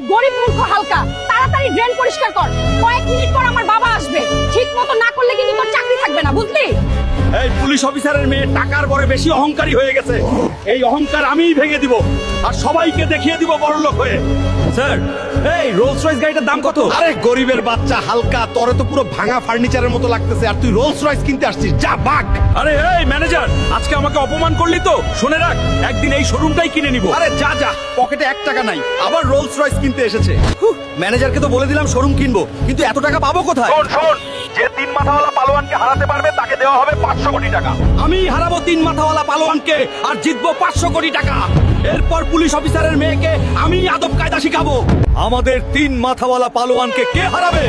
গরিব মূর্খ হালকা, তাড়াতাড়ি ড্রেন পরিষ্কার কর। কয়েক মিনিট পর আমার বাবা আসবে। ঠিক মতো না করলে কিন্তু তোর চাকরি থাকবে না, বুঝলি? এই পুলিশ অফিসারের মেয়ে টাকার বড় বেশি অহংকারী হয়ে গেছে। এই অহংকার আমিই ভেঙে দিব আর সবাইকে দেখিয়ে দিব বড়লোক হয়ে। স্যার, এই রোলস রয়েস গাড়িটার দাম কত? আরে গরিবের বাচ্চা হালকা, তোরে তো পুরো ভাঙা ফার্নিচারের মতো লাগতেছে আর তুই রোলস রয়েস কিনতে আসছিস? যা বাক। আরে এই ম্যানেজার, আজকে আমাকে অপমান করলি তো, শুনে রাখ, একদিন এই শোরুমটাই কিনে নিব। আরে যা যা, পকেটে 1 টাকা নাই, আবার রোলস রয়েস কিনতে এসেছে। ম্যানেজারকে তো বলে দিলাম শোরুম কিনবো, কিন্তু এত টাকা পাবো কোথায়? শোন, যে 3 মাথাওয়ালা পালোয়ানকে হারাতে পারবে তাকে দেওয়া হবে 500 কোটি টাকা। আমি হারাবো 3 মাথাওয়ালা পালোয়ানকে আর জিতবো 500 কোটি টাকা। এরপর পুলিশ অফিসারের মেয়েকে আমি আদব কায়দা শিখাবো। আমাদের 3 মাথাওয়ালা পালোয়ানকে কে হারাবে?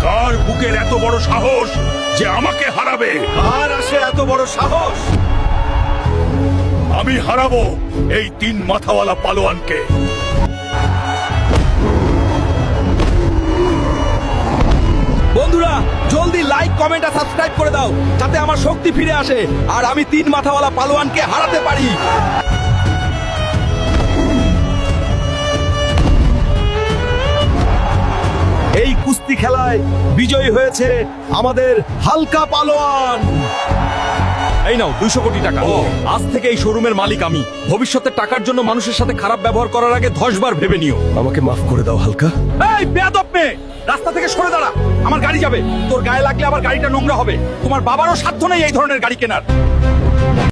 কার বুকের এত বড় সাহস যে আমাকে হারাবে? আর আসে এত বড় সাহস? আমি হারাবো এই 3 মাথাওয়ালা পালোয়ানকে। বন্ধুরা, জলদি লাইক, কমেন্ট আর সাবস্ক্রাইব করে দাও, যাতে আমার শক্তি ফিরে আসে আর আমি 3 মাথাওয়ালা পালোয়ানকে হারাতে পারি। এই কুস্তি খেলায় বিজয়ী হয়েছে আমাদের হালকা পালোয়ান। এই নাও 200 কোটি টাকা। আজ থেকে এই শোরুমের মালিক আমি। ভবিষ্যতে টাকার জন্য মানুষের সাথে খারাপ ব্যবহার করার আগে 10 বার ভেবে নিও। আমাকে মাফ করে দাও হালকা। এই বেয়াদব মেয়ে, রাস্তা থেকে সরে দাঁড়া, আমার গাড়ি যাবে। তোর গায়ে লাগলে আবার গাড়িটা নোংরা হবে। তোমার বাবারও সাধ্য নেই এই ধরনের গাড়ি কেনার।